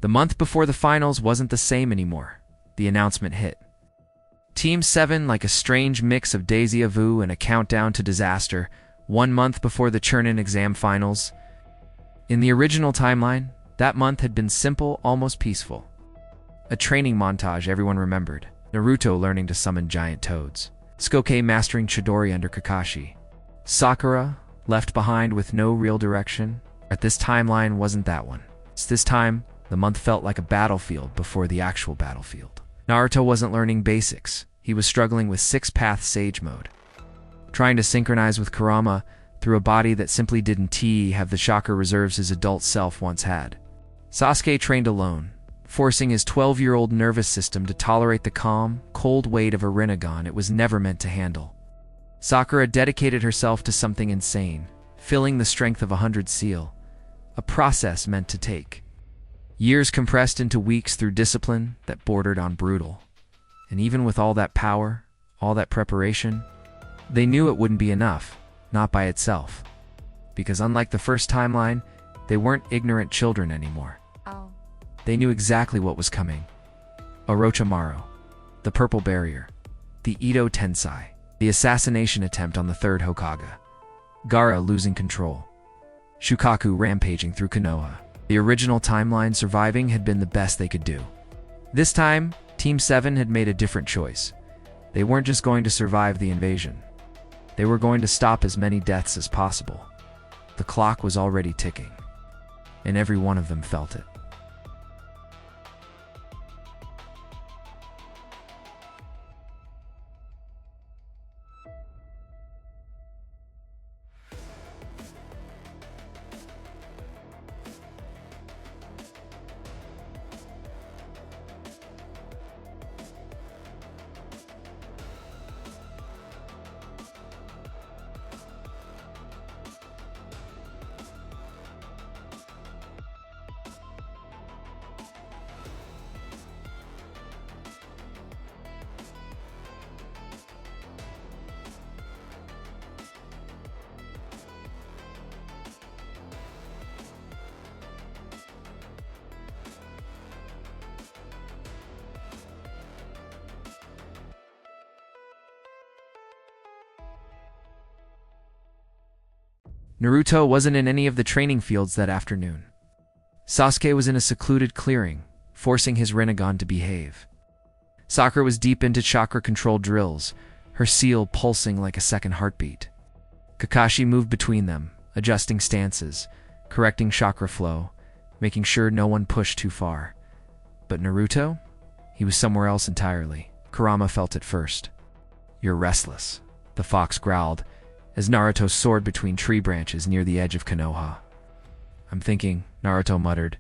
The month before the finals wasn't the same anymore. The announcement hit. Team 7, like a strange mix of déjà vu and a countdown to disaster, 1 month before the Chunin exam finals. In the original timeline, that month had been simple, almost peaceful. A training montage everyone remembered. Naruto learning to summon giant toads. Sasuke mastering Chidori under Kakashi. Sakura, left behind with no real direction. At this timeline wasn't that one. This time, the month felt like a battlefield before the actual battlefield. Naruto wasn't learning basics. He was struggling with 6-path Sage mode. Trying to synchronize with Kurama through a body that simply didn't have the chakra reserves his adult self once had. Sasuke trained alone, forcing his 12-year-old nervous system to tolerate the calm, cold weight of a Rinnegan it was never meant to handle. Sakura dedicated herself to something insane, filling the strength of 100 seal, a process meant to take years compressed into weeks through discipline that bordered on brutal. And even with all that power, all that preparation, they knew it wouldn't be enough, not by itself. Because unlike the first timeline, they weren't ignorant children anymore. They knew exactly what was coming. Orochimaru, the Purple Barrier, the Edo Tensei, the assassination attempt on the third Hokage, Gaara losing control, Shukaku rampaging through Konoha. The original timeline surviving had been the best they could do. This time, Team 7 had made a different choice. They weren't just going to survive the invasion. They were going to stop as many deaths as possible. The clock was already ticking, and every one of them felt it. Naruto wasn't in any of the training fields that afternoon. Sasuke was in a secluded clearing, forcing his Rinnegan to behave. Sakura was deep into chakra-controlled drills, her seal pulsing like a second heartbeat. Kakashi moved between them, adjusting stances, correcting chakra flow, making sure no one pushed too far. But Naruto? He was somewhere else entirely. Kurama felt it first. "You're restless," the fox growled, as Naruto soared between tree branches near the edge of Konoha. "I'm thinking," Naruto muttered.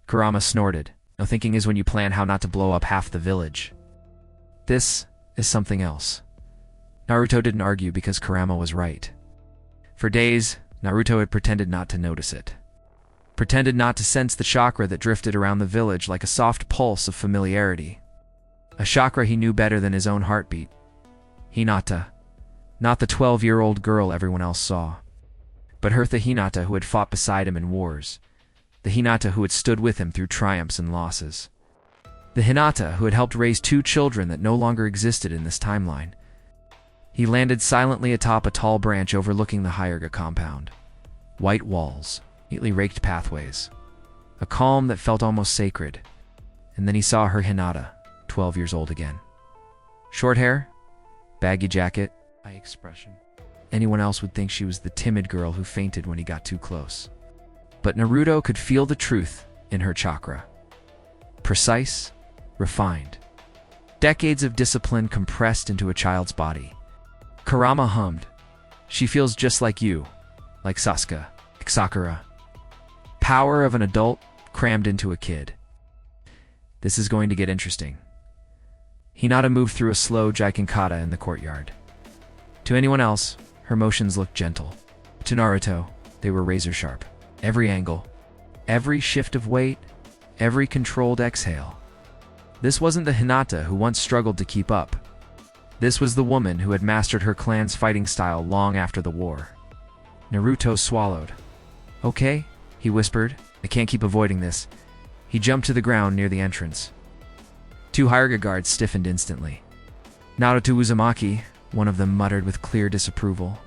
Kurama snorted. "No, thinking is when you plan how not to blow up half the village. This is something else." Naruto didn't argue because Kurama was right. For days, Naruto had pretended not to notice it. Pretended not to sense the chakra that drifted around the village like a soft pulse of familiarity. A chakra he knew better than his own heartbeat. Hinata. Not the 12-year-old girl everyone else saw, but her, the Hinata who had fought beside him in wars, the Hinata who had stood with him through triumphs and losses, the Hinata who had helped raise 2 children that no longer existed in this timeline. He landed silently atop a tall branch overlooking the Hyuga compound. White walls, neatly raked pathways, a calm that felt almost sacred. And then he saw her Hinata, 12 years old again. Short hair, baggy jacket, eye expression. Anyone else would think she was the timid girl who fainted when he got too close. But Naruto could feel the truth in her chakra. Precise, refined. Decades of discipline compressed into a child's body. Kurama hummed. "She feels just like you, like Sasuke, like Sakura. Power of an adult crammed into a kid. This is going to get interesting." Hinata moved through a slow Jaikinkata in the courtyard. To anyone else, her motions looked gentle. To Naruto, they were razor-sharp. Every angle, every shift of weight, every controlled exhale. This wasn't the Hinata who once struggled to keep up. This was the woman who had mastered her clan's fighting style long after the war. Naruto swallowed. "Okay," he whispered. "I can't keep avoiding this. He jumped to the ground near the entrance. Two Hyuga guards stiffened instantly. "Naruto Uzumaki," one of them muttered with clear disapproval.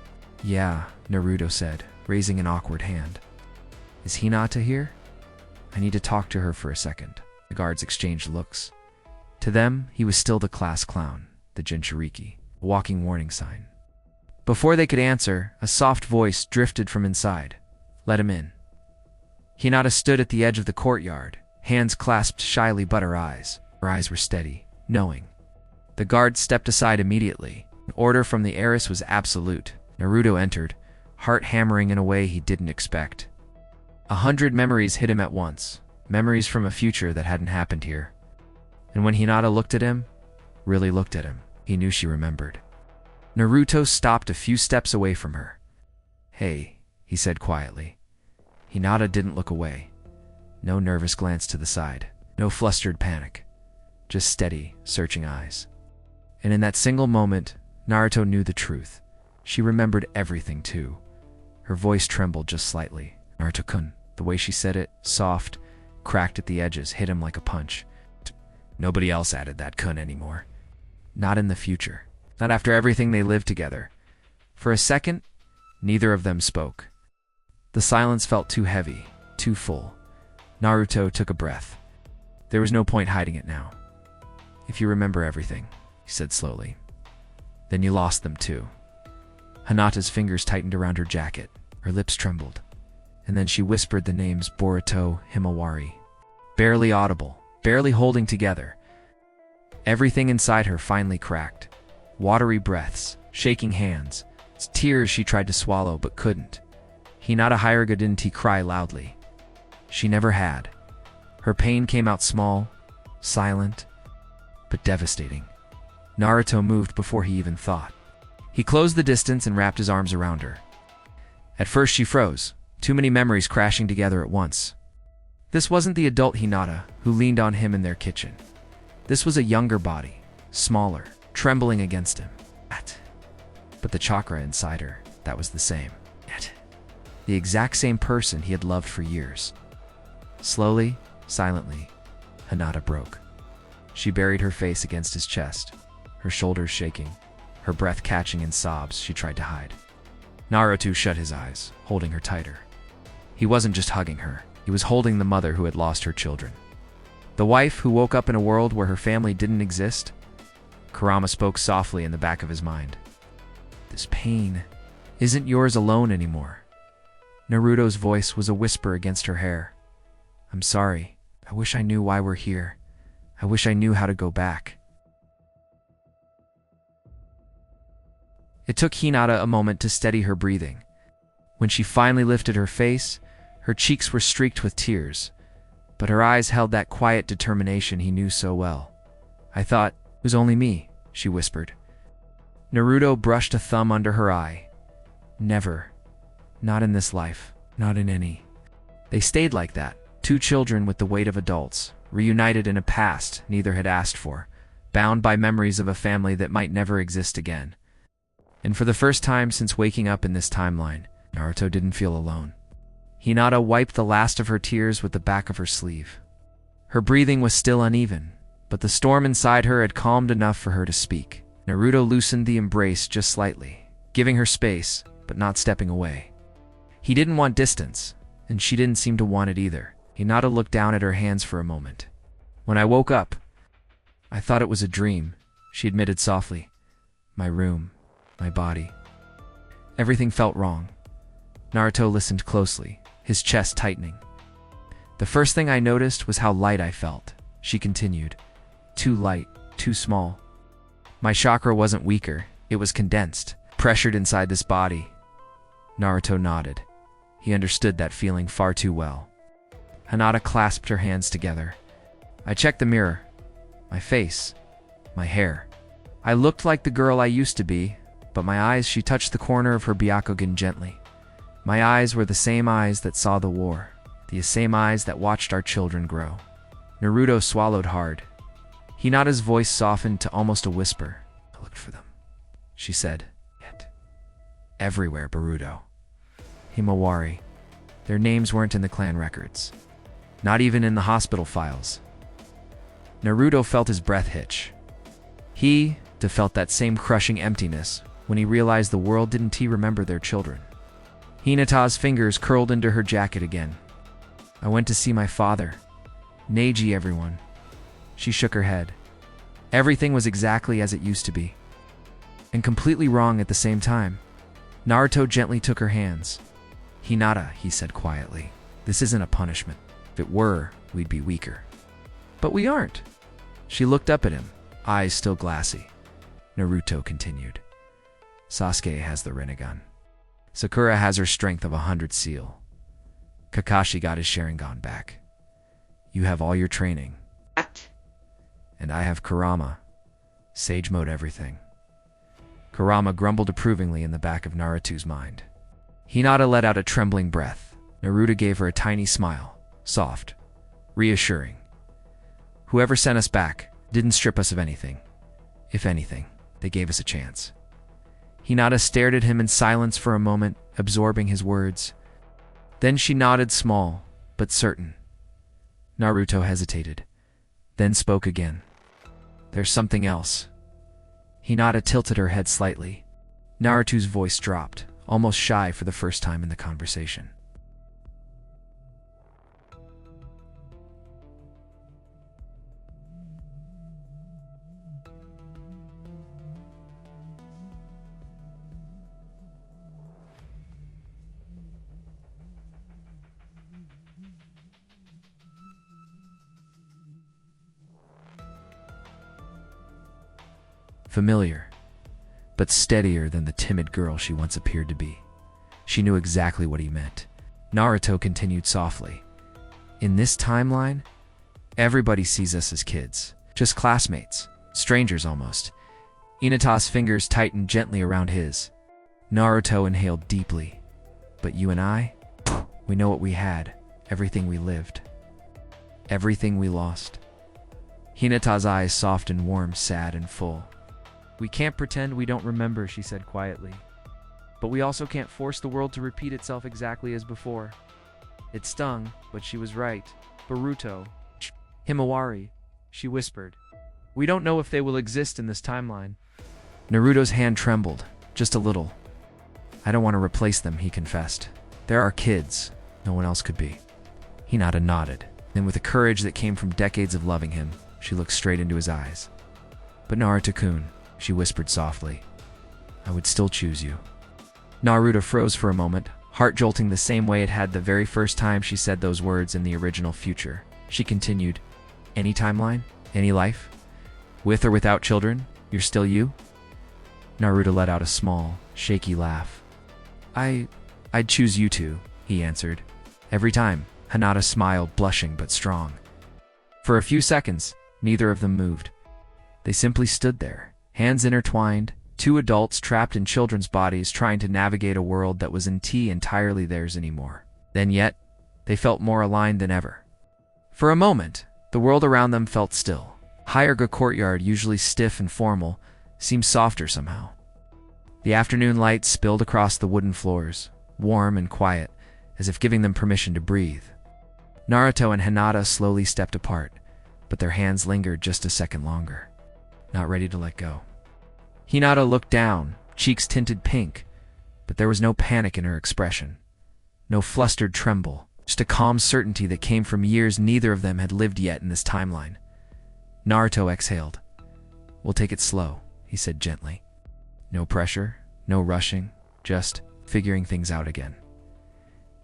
"Yeah," Naruto said, raising an awkward hand. "Is Hinata here? I need to talk to her for a second." The guards exchanged looks. To them, he was still the class clown, the Jinchuriki, a walking warning sign. Before they could answer, a soft voice drifted from inside. "Let him in." Hinata stood at the edge of the courtyard, hands clasped shyly but her eyes were steady, knowing. The guard stepped aside immediately. An order from the heiress was absolute. Naruto entered, heart hammering in a way he didn't expect. 100 memories hit him at once, memories from a future that hadn't happened here. And when Hinata looked at him, really looked at him, he knew she remembered. Naruto stopped a few steps away from her. "Hey," he said quietly. Hinata didn't look away. No nervous glance to the side, no flustered panic, just steady, searching eyes. And in that single moment, Naruto knew the truth. She remembered everything too. Her voice trembled just slightly. "Naruto-kun." The way she said it, soft, cracked at the edges, hit him like a punch. Nobody else added that kun anymore. Not in the future. Not after everything they lived together. For a second, neither of them spoke. The silence felt too heavy, too full. Naruto took a breath. There was no point hiding it now. "If you remember everything," he said slowly, "then you lost them too." Hinata's fingers tightened around her jacket. Her lips trembled. And then she whispered the names Boruto, Himawari. Barely audible, barely holding together. Everything inside her finally cracked. Watery breaths, shaking hands, tears she tried to swallow but couldn't. Hinata Hyuga didn't cry loudly. She never had. Her pain came out small, silent, but devastating. Naruto moved before he even thought. He closed the distance and wrapped his arms around her. At first she froze, too many memories crashing together at once. This wasn't the adult Hinata who leaned on him in their kitchen. This was a younger body, smaller, trembling against him. But the chakra inside her, that was the same. The exact same person he had loved for years. Slowly, silently, Hinata broke. She buried her face against his chest, her shoulders shaking, her breath catching in sobs she tried to hide. Naruto shut his eyes, holding her tighter. He wasn't just hugging her, he was holding the mother who had lost her children. The wife who woke up in a world where her family didn't exist. Kurama spoke softly in the back of his mind. "This pain isn't yours alone anymore." Naruto's voice was a whisper against her hair. "I'm sorry. I wish I knew why we're here. I wish I knew how to go back." It took Hinata a moment to steady her breathing. When she finally lifted her face, her cheeks were streaked with tears, but her eyes held that quiet determination he knew so well. "I thought it was only me," she whispered. Naruto brushed a thumb under her eye. "Never. Not in this life. Not in any." They stayed like that, two children with the weight of adults, reunited in a past neither had asked for, bound by memories of a family that might never exist again. And for the first time since waking up in this timeline, Naruto didn't feel alone. Hinata wiped the last of her tears with the back of her sleeve. Her breathing was still uneven, but the storm inside her had calmed enough for her to speak. Naruto loosened the embrace just slightly, giving her space, but not stepping away. He didn't want distance, and she didn't seem to want it either. Hinata looked down at her hands for a moment. "When I woke up, I thought it was a dream," she admitted softly. "My room, my body. Everything felt wrong." Naruto listened closely, his chest tightening. "The first thing I noticed was how light I felt," she continued. "Too light, too small. My chakra wasn't weaker, it was condensed, pressured inside this body." Naruto nodded. He understood that feeling far too well. Hinata clasped her hands together. "I checked the mirror. My face. My hair. I looked like the girl I used to be, but my eyes," she touched the corner of her Byakugan gently. "My eyes were the same eyes that saw the war, the same eyes that watched our children grow." Naruto swallowed hard. Hinata's voice softened to almost a whisper. "I looked for them," she said. "Yet. Everywhere, Boruto. Himawari. Their names weren't in the clan records. Not even in the hospital files. Naruto felt his breath hitch. He, too, felt that same crushing emptiness when he realized the world didn't remember their children. Hinata's fingers curled into her jacket again. I went to see my father. Neji, everyone. She shook her head. Everything was exactly as it used to be. And completely wrong at the same time. Naruto gently took her hands. Hinata, he said quietly, this isn't a punishment. If it were, we'd be weaker. But we aren't. She looked up at him, eyes still glassy. Naruto continued. Sasuke has the Rinnegan. Sakura has her strength of 100 seal. Kakashi got his Sharingan back. You have all your training. And I have Kurama. Sage mode everything. Kurama grumbled approvingly in the back of Naruto's mind. Hinata let out a trembling breath. Naruto gave her a tiny smile, soft, reassuring. Whoever sent us back didn't strip us of anything. If anything, they gave us a chance. Hinata stared at him in silence for a moment, absorbing his words. Then she nodded, small, but certain. Naruto hesitated, then spoke again. There's something else. Hinata tilted her head slightly. Naruto's voice dropped, almost shy for the first time in the conversation. Familiar, but steadier than the timid girl she once appeared to be. She knew exactly what he meant. Naruto continued softly. In this timeline, everybody sees us as kids, just classmates, strangers almost. Hinata's fingers tightened gently around his. Naruto inhaled deeply. But you and I, we know what we had, everything we lived, everything we lost. Hinata's eyes soft and warm, sad and full. We can't pretend we don't remember, she said quietly. But we also can't force the world to repeat itself exactly as before. It stung, but she was right. Boruto. Himawari, she whispered. We don't know if they will exist in this timeline. Naruto's hand trembled, just a little. I don't want to replace them, he confessed. There are kids. No one else could be. Hinata nodded. Then with a courage that came from decades of loving him, she looked straight into his eyes. But Naruto-kun, she whispered softly, I would still choose you. Naruto froze for a moment, heart jolting the same way it had the very first time she said those words in the original future. She continued, any timeline? Any life? With or without children? You're still you? Naruto let out a small, shaky laugh. I'd choose you two, he answered. Every time. Hinata smiled, blushing but strong. For a few seconds, neither of them moved. They simply stood there, hands intertwined, two adults trapped in children's bodies trying to navigate a world that wasn't entirely theirs anymore. Then yet, they felt more aligned than ever. For a moment, the world around them felt still. Hyerga courtyard, usually stiff and formal, seemed softer somehow. The afternoon light spilled across the wooden floors, warm and quiet, as if giving them permission to breathe. Naruto and Hinata slowly stepped apart, but their hands lingered just a second longer, not ready to let go. Hinata looked down, cheeks tinted pink, but there was no panic in her expression, no flustered tremble, just a calm certainty that came from years neither of them had lived yet in this timeline. Naruto exhaled. We'll take it slow, he said gently. No pressure, no rushing, just figuring things out again.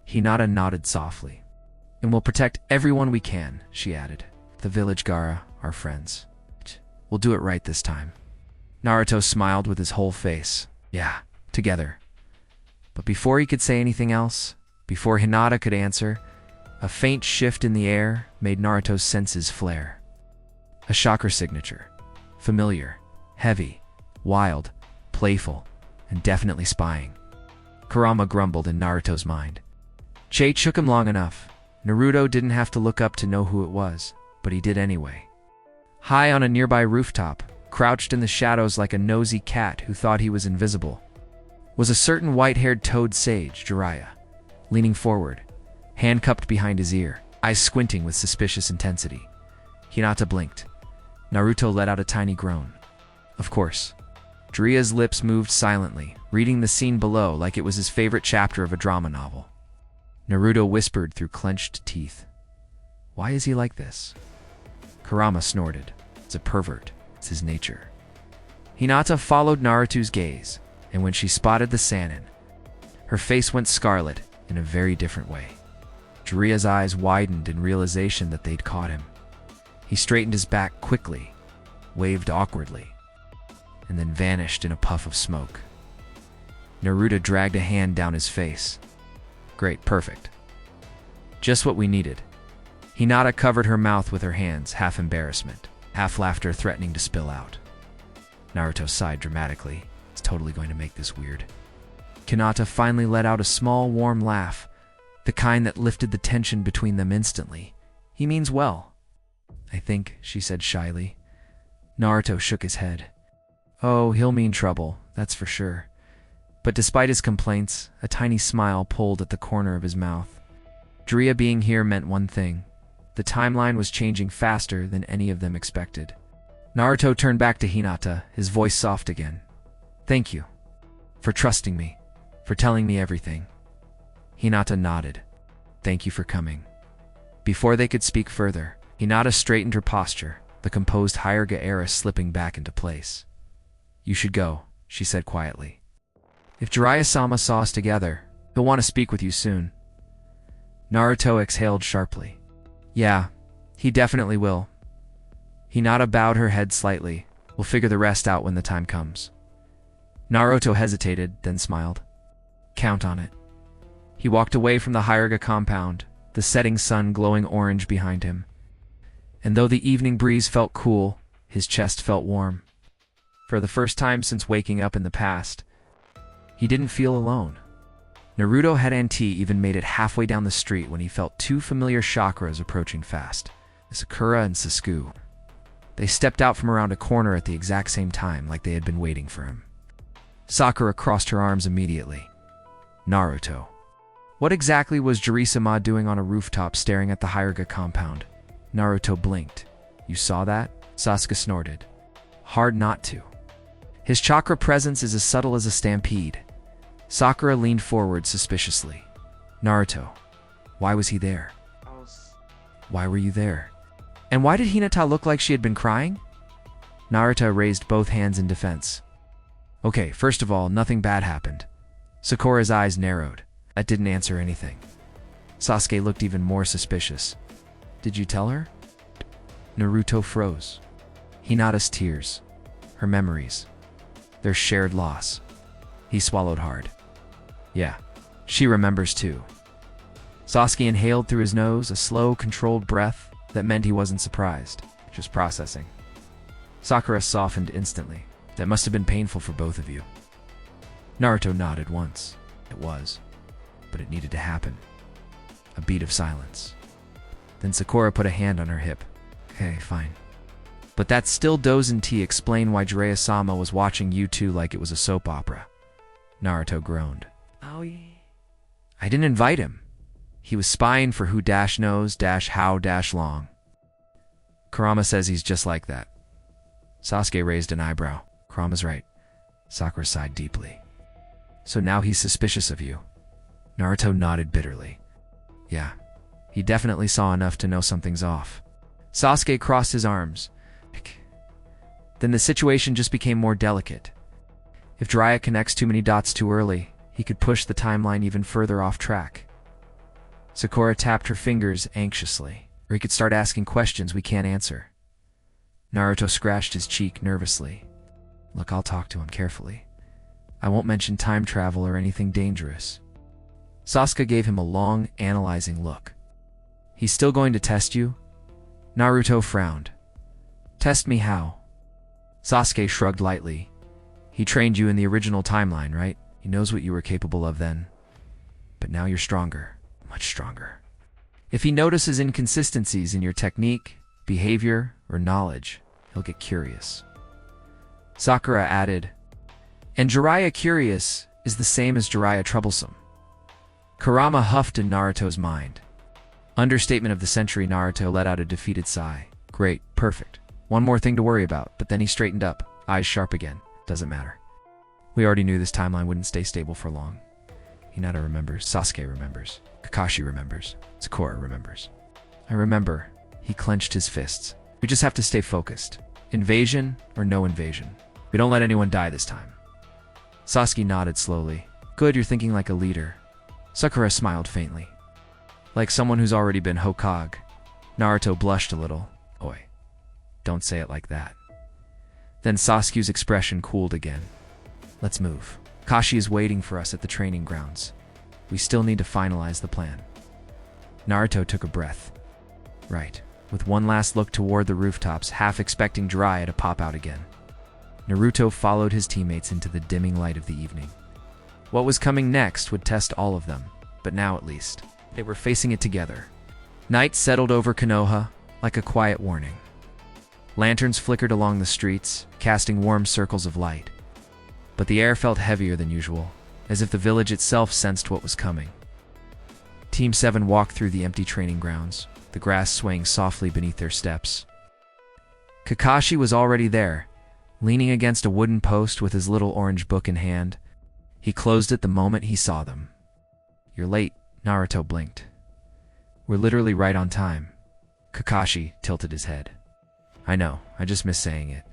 Hinata nodded softly. And we'll protect everyone we can, she added. The village Gaara, our friends. We'll do it right this time. Naruto smiled with his whole face. Yeah, together. But before he could say anything else, before Hinata could answer, a faint shift in the air made Naruto's senses flare. A chakra signature. Familiar, heavy, wild, playful, and definitely spying. Kurama grumbled in Naruto's mind. Chait shook him long enough. Naruto didn't have to look up to know who it was, but he did anyway. High on a nearby rooftop, crouched in the shadows like a nosy cat who thought he was invisible, was a certain white-haired toad sage, Jiraiya, leaning forward, hand cupped behind his ear. eyes squinting with suspicious intensity. Hinata blinked. Naruto let out a tiny groan. Of course. Jiraiya's lips moved silently, reading the scene below like it was his favorite chapter of a drama novel. Naruto whispered through clenched teeth. Why is he like this? Kurama snorted. It's a pervert. It's his nature. Hinata followed Naruto's gaze, and when she spotted the Sannin, her face went scarlet in a very different way. Jiraiya's eyes widened in realization that they'd caught him. He straightened his back quickly, waved awkwardly, and then vanished in a puff of smoke. Naruto dragged a hand down his face. Great, perfect. Just what we needed. Hinata covered her mouth with her hands, half embarrassment, half laughter threatening to spill out. Naruto sighed dramatically. It's totally going to make this weird. Hinata finally let out a small, warm laugh, the kind that lifted the tension between them instantly. He means well, I think, she said shyly. Naruto shook his head. Oh, he'll mean trouble, that's for sure. But despite his complaints, a tiny smile pulled at the corner of his mouth. Jiraiya being here meant one thing. The timeline was changing faster than any of them expected. Naruto turned back to Hinata, his voice soft again. Thank you. For trusting me. For telling me everything. Hinata nodded. Thank you for coming. Before they could speak further, Hinata straightened her posture, the composed higher Gaara slipping back into place. You should go, she said quietly. If Jiraiya-sama saw us together, he'll want to speak with you soon. Naruto exhaled sharply. Yeah, he definitely will. Hinata bowed her head slightly. We'll figure the rest out when the time comes. Naruto hesitated, then smiled. Count on it. He walked away from the Hyruga compound, the setting sun glowing orange behind him. And though the evening breeze felt cool, his chest felt warm. For the first time since waking up in the past, he didn't feel alone. Naruto had even made it halfway down the street when he felt two familiar chakras approaching fast, Sakura and Sasuke. They stepped out from around a corner at the exact same time, like they had been waiting for him. Sakura crossed her arms immediately. Naruto. What exactly was Jiraiya-sama doing on a rooftop staring at the Hyruga compound? Naruto blinked. You saw that? Sasuke snorted. Hard not to. His chakra presence is as subtle as a stampede. Sakura leaned forward suspiciously. Naruto. Why was he there? Why were you there? And why did Hinata look like she had been crying? Naruto raised both hands in defense. Okay, first of all, nothing bad happened. Sakura's eyes narrowed. That didn't answer anything. Sasuke looked even more suspicious. Did you tell her? Naruto froze. Hinata's tears. Her memories. Their shared loss. He swallowed hard. Yeah, she remembers too. Sasuke inhaled through his nose, a slow, controlled breath that meant he wasn't surprised, just processing. Sakura softened instantly. That must have been painful for both of you. Naruto nodded once. It was. But it needed to happen. A beat of silence. Then Sakura put a hand on her hip. Okay, fine. But that still doesn't explain why Jiraiya-sama was watching you two like it was a soap opera. Naruto groaned. Oh, yeah. I didn't invite him. He was spying for who knows how long. Kurama says he's just like that. Sasuke raised an eyebrow. Kurama's right. Sakura sighed deeply. So now he's suspicious of you. Naruto nodded bitterly. Yeah, he definitely saw enough to know something's off. Sasuke crossed his arms. Then the situation just became more delicate. If Jiraiya connects too many dots too early, he could push the timeline even further off track. Sakura tapped her fingers anxiously, or he could start asking questions we can't answer. Naruto scratched his cheek nervously. Look, I'll talk to him carefully. I won't mention time travel or anything dangerous. Sasuke gave him a long, analyzing look. He's still going to test you? Naruto frowned. Test me how? Sasuke shrugged lightly. He trained you in the original timeline, right? He knows what you were capable of then. But now you're stronger. Much stronger. If he notices inconsistencies in your technique, behavior, or knowledge, he'll get curious. Sakura added, and Jiraiya curious is the same as Jiraiya troublesome. Kurama huffed in Naruto's mind. Understatement of the century. Naruto let out a defeated sigh. Great, perfect. One more thing to worry about, but then he straightened up, eyes sharp again. Doesn't matter. We already knew this timeline wouldn't stay stable for long. Hinata remembers, Sasuke remembers, Kakashi remembers, Sakura remembers. I remember. He clenched his fists. We just have to stay focused. Invasion or no invasion. We don't let anyone die this time. Sasuke nodded slowly. Good, you're thinking like a leader. Sakura smiled faintly. Like someone who's already been Hokage. Naruto blushed a little. Oi, don't say it like that. Then Sasuke's expression cooled again. Let's move. Kashi is waiting for us at the training grounds. We still need to finalize the plan. Naruto took a breath. Right. With one last look toward the rooftops, half expecting Jiraiya to pop out again. Naruto followed his teammates into the dimming light of the evening. What was coming next would test all of them, but now at least, they were facing it together. Night settled over Konoha like a quiet warning. Lanterns flickered along the streets, casting warm circles of light. But the air felt heavier than usual, as if the village itself sensed what was coming. Team 7 walked through the empty training grounds, the grass swaying softly beneath their steps. Kakashi was already there, leaning against a wooden post with his little orange book in hand. He closed it the moment he saw them. You're late, Naruto blinked. We're literally right on time. Kakashi tilted his head. I know, I just missed saying it.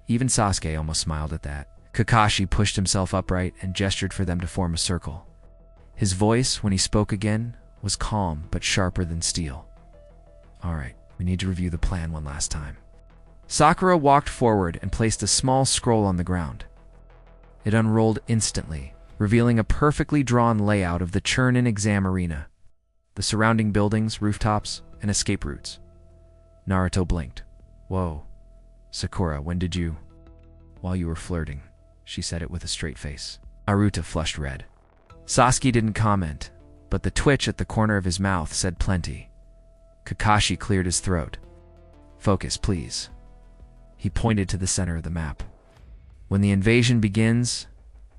Even Sasuke almost smiled at that. Kakashi pushed himself upright and gestured for them to form a circle. His voice, when he spoke again, was calm but sharper than steel. All right, we need to review the plan one last time. Sakura walked forward and placed a small scroll on the ground. It unrolled instantly, revealing a perfectly drawn layout of the Chunin exam arena, the surrounding buildings, rooftops, and escape routes. Naruto blinked. Whoa. Sakura, when did you? While you were flirting, she said it with a straight face. Naruto flushed red. Sasuke didn't comment, but the twitch at the corner of his mouth said plenty. Kakashi cleared his throat. Focus, please. He pointed to the center of the map. When the invasion begins,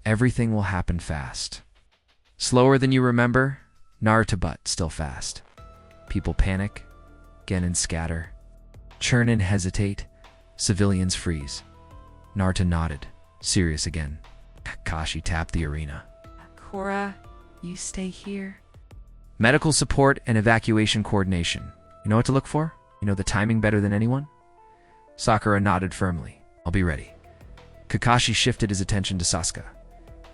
everything will happen fast. Slower than you remember, Naruto, but still fast. People panic, Genin scatter, Chunin hesitate, civilians freeze. Naruto nodded, serious again. Kakashi tapped the arena. Cora, you stay here. Medical support and evacuation coordination. You know what to look for? You know the timing better than anyone? Sakura nodded firmly. I'll be ready. Kakashi shifted his attention to Sasuke.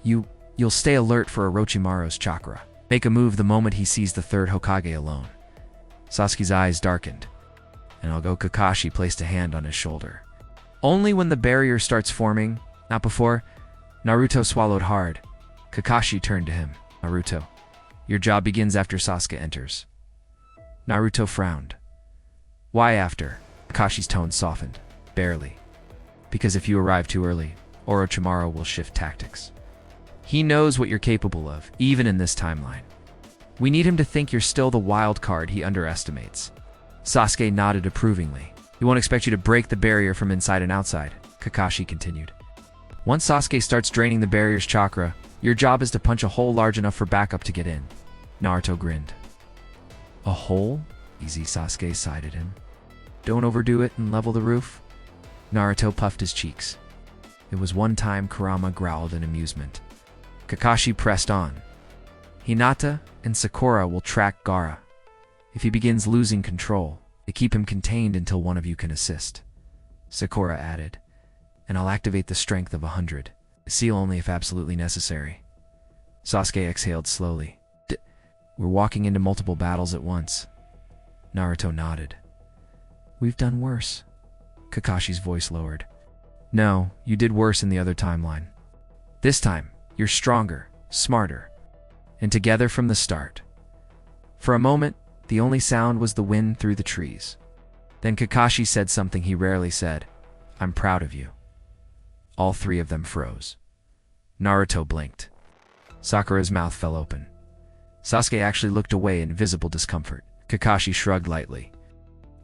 You'll stay alert for Orochimaru's chakra. Make a move the moment he sees the third Hokage alone. Sasuke's eyes darkened, and I'll go. Kakashi placed a hand on his shoulder. Only when the barrier starts forming, not before. Naruto swallowed hard. Kakashi turned to him. Naruto, your job begins after Sasuke enters. Naruto frowned. Why after? Kakashi's tone softened. Barely. Because if you arrive too early, Orochimaru will shift tactics. He knows what you're capable of, even in this timeline. We need him to think you're still the wild card he underestimates. Sasuke nodded approvingly. He won't expect you to break the barrier from inside and outside, Kakashi continued. Once Sasuke starts draining the barrier's chakra, your job is to punch a hole large enough for backup to get in. Naruto grinned. A hole? Easy, Sasuke sighed at him. Don't overdo it and level the roof. Naruto puffed his cheeks. It was one time Kurama growled in amusement. Kakashi pressed on. Hinata and Sakura will track Gaara. If he begins losing control, they keep him contained until one of you can assist. Sakura added, and I'll activate the strength of 100. Seal only if absolutely necessary. Sasuke exhaled slowly. We're walking into multiple battles at once. Naruto nodded. We've done worse. Kakashi's voice lowered. No, you did worse in the other timeline. This time, you're stronger, smarter, and together from the start. For a moment, the only sound was the wind through the trees. Then Kakashi said something he rarely said. I'm proud of you. All three of them froze. Naruto blinked. Sakura's mouth fell open. Sasuke actually looked away in visible discomfort. Kakashi shrugged lightly.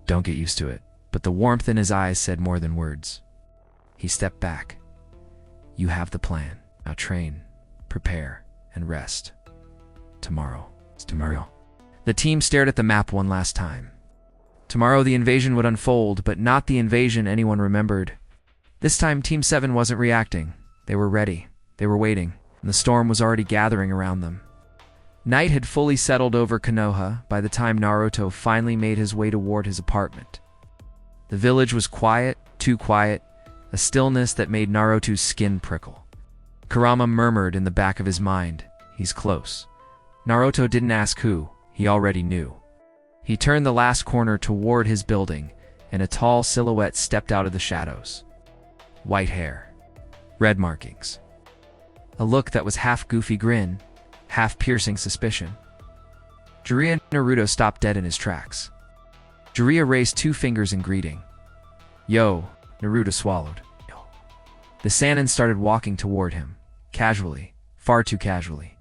Don't get used to it. But the warmth in his eyes said more than words. He stepped back. You have the plan. Now train, prepare, and rest. Tomorrow. It's tomorrow. The team stared at the map one last time. Tomorrow the invasion would unfold, but not the invasion anyone remembered. This time Team 7 wasn't reacting. They were ready. They were waiting, and the storm was already gathering around them. Night had fully settled over Konoha by the time Naruto finally made his way toward his apartment. The village was quiet, too quiet, a stillness that made Naruto's skin prickle. Kurama murmured in the back of his mind, "He's close." Naruto didn't ask who, he already knew. He turned the last corner toward his building, and a tall silhouette stepped out of the shadows. White hair, red markings, a look that was half goofy grin, half piercing suspicion. Jiraiya Naruto stopped dead in his tracks. Jiraiya raised 2 fingers in greeting. "Yo," Naruto swallowed. The Sannin started walking toward him, casually, far too casually.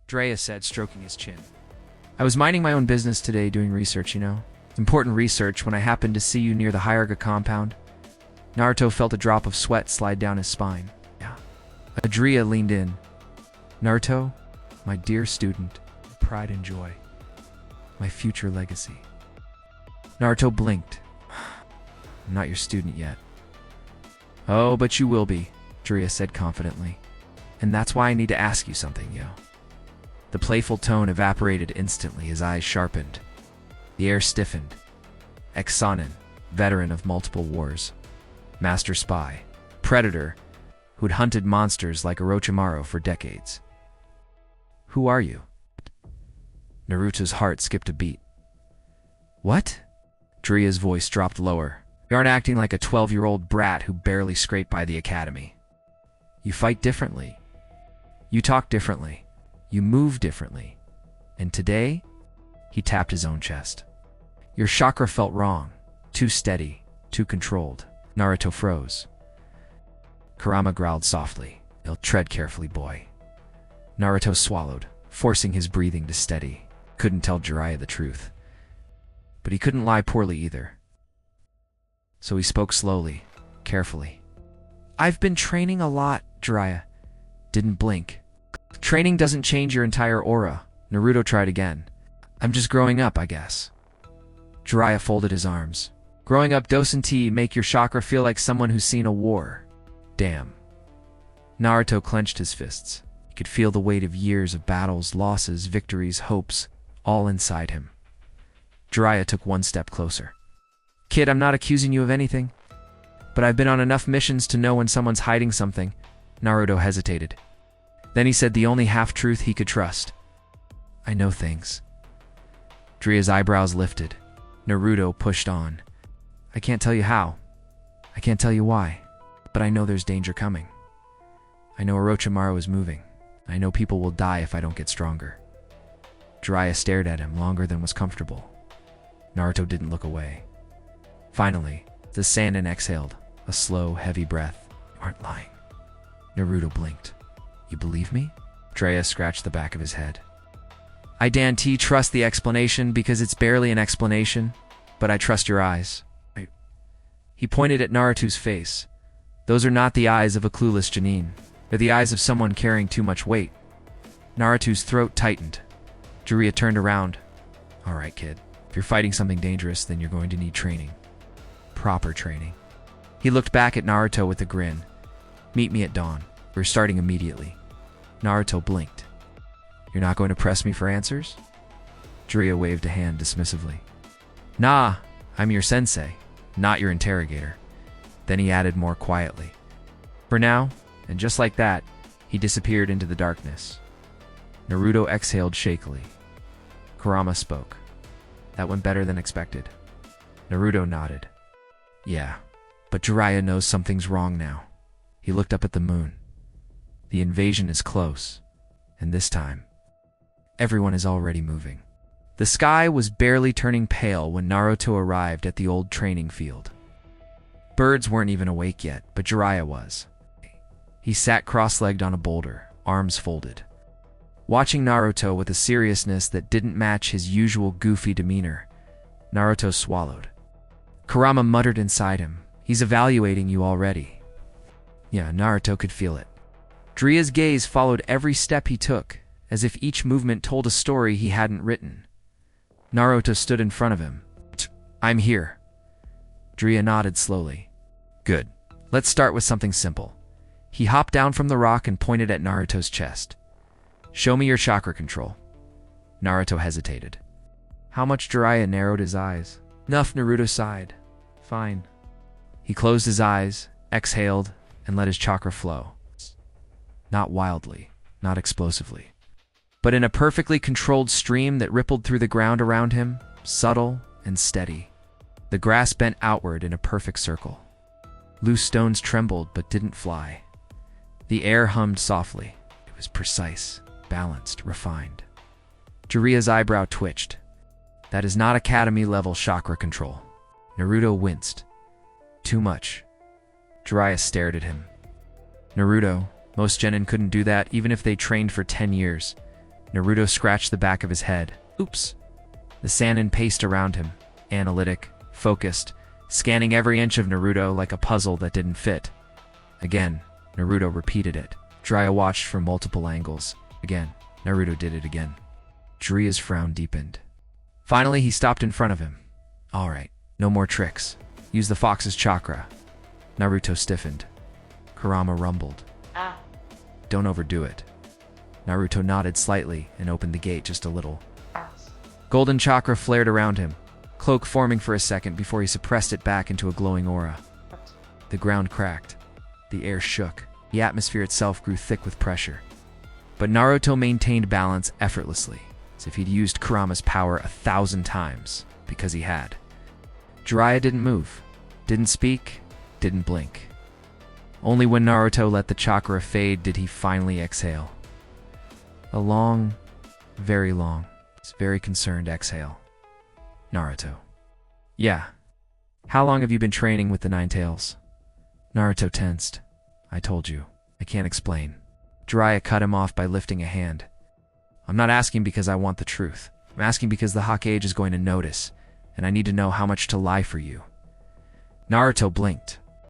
Jiraiya said, stroking his chin. "I was minding my own business today doing research, you know. Important research when I happened to see you near the Hyarga compound." Naruto felt a drop of sweat slide down his spine. Yeah. Jiraiya leaned in. "Naruto, my dear student, pride and joy, my future legacy." Naruto blinked. "I'm not your student yet." "Oh, but you will be," Jiraiya said confidently. "And that's why I need to ask you something, yo." The playful tone evaporated instantly, his eyes sharpened. The air stiffened. Ex-Sannin, veteran of multiple wars, master spy, predator, who'd hunted monsters like Orochimaru for decades. "Who are you?" Naruto's heart skipped a beat. "What?" Jiraiya's voice dropped lower. "You aren't acting like a 12-year-old brat who barely scraped by the academy. You fight differently. You talk differently. You move differently. And today," he tapped his own chest, "your chakra felt wrong. Too steady, too controlled." Naruto froze. Kurama growled softly, "He'll tread carefully, boy." Naruto swallowed, forcing his breathing to steady. Couldn't tell Jiraiya the truth. But he couldn't lie poorly either. So he spoke slowly, carefully. "I've been training a lot," Jiraiya didn't blink. "Training doesn't change your entire aura." Naruto tried again. "I'm just growing up, I guess." Jiraiya folded his arms. "Growing up doesn't make your chakra feel like someone who's seen a war." Damn. Naruto clenched his fists. He could feel the weight of years of battles, losses, victories, hopes, all inside him. Jiraiya took one step closer. "Kid, I'm not accusing you of anything, but I've been on enough missions to know when someone's hiding something." Naruto hesitated. Then he said the only half-truth he could trust. "I know things." Jiraiya's eyebrows lifted. Naruto pushed on. "I can't tell you how. I can't tell you why. But I know there's danger coming. I know Orochimaru is moving. I know people will die if I don't get stronger." Jiraiya stared at him longer than was comfortable. Naruto didn't look away. Finally, the Sannin exhaled, a slow, heavy breath. "You aren't lying." Naruto blinked. "You believe me?" Jiraiya scratched the back of his head. "I don't trust the explanation because it's barely an explanation, but I trust your eyes." He pointed at Naruto's face. "Those are not the eyes of a clueless Chunin. They're the eyes of someone carrying too much weight." Naruto's throat tightened. Jiraiya turned around. "All right, kid. If you're fighting something dangerous, then you're going to need training. Proper training." He looked back at Naruto with a grin. "Meet me at dawn. We're starting immediately." Naruto blinked. "You're not going to press me for answers?" Jiraiya waved a hand dismissively. "Nah, I'm your sensei, not your interrogator." Then he added more quietly. "For now," and just like that, he disappeared into the darkness. Naruto exhaled shakily. Kurama spoke. "That went better than expected." Naruto nodded. "Yeah, but Jiraiya knows something's wrong now." He looked up at the moon. "The invasion is close, and this time, everyone is already moving." The sky was barely turning pale when Naruto arrived at the old training field. Birds weren't even awake yet, but Jiraiya was. He sat cross-legged on a boulder, arms folded, watching Naruto with a seriousness that didn't match his usual goofy demeanor. Naruto swallowed. Kurama muttered inside him, "He's evaluating you already." Yeah, Naruto could feel it. Jiraiya's gaze followed every step he took, as if each movement told a story he hadn't written. Naruto stood in front of him. I'm here. Jiraiya nodded slowly. Good. Let's start with something simple. He hopped down from the rock and pointed at Naruto's chest. Show me your chakra control. Naruto hesitated. How much? Jiraiya narrowed his eyes. Enough, Naruto sighed. Fine. He closed his eyes, exhaled, and let his chakra flow. Not wildly, not explosively, but in a perfectly controlled stream that rippled through the ground around him, subtle and steady. The grass bent outward in a perfect circle. Loose stones trembled but didn't fly. The air hummed softly. It was precise, balanced, refined. Jiraiya's eyebrow twitched. That is not academy-level chakra control. Naruto winced. Too much. Jiraiya stared at him. Naruto, most genin couldn't do that even if they trained for 10 years. Naruto scratched the back of his head. Oops. The Sannin paced around him, analytic, focused, scanning every inch of Naruto like a puzzle that didn't fit. Again, Naruto repeated it. Jiraiya watched from multiple angles. Again, Naruto did it again. Jiraiya's frown deepened. Finally, he stopped in front of him. All right, no more tricks. Use the fox's chakra. Naruto stiffened. Kurama rumbled. Don't overdo it. Naruto nodded slightly and opened the gate just a little. Golden chakra flared around him, cloak forming for a second before he suppressed it back into a glowing aura. The ground cracked. The air shook. The atmosphere itself grew thick with pressure. But Naruto maintained balance effortlessly, as if he'd used Kurama's power 1,000 times, because he had. Jiraiya didn't move, didn't speak, didn't blink. Only when Naruto let the chakra fade did he finally exhale. A long, very long, very concerned exhale. Naruto. Yeah. How long have you been training with the Nine Tails? Naruto tensed. I told you. I can't explain. Jiraiya cut him off by lifting a hand. I'm not asking because I want the truth. I'm asking because the Hokage is going to notice, and I need to know how much to lie for you. Naruto blinked.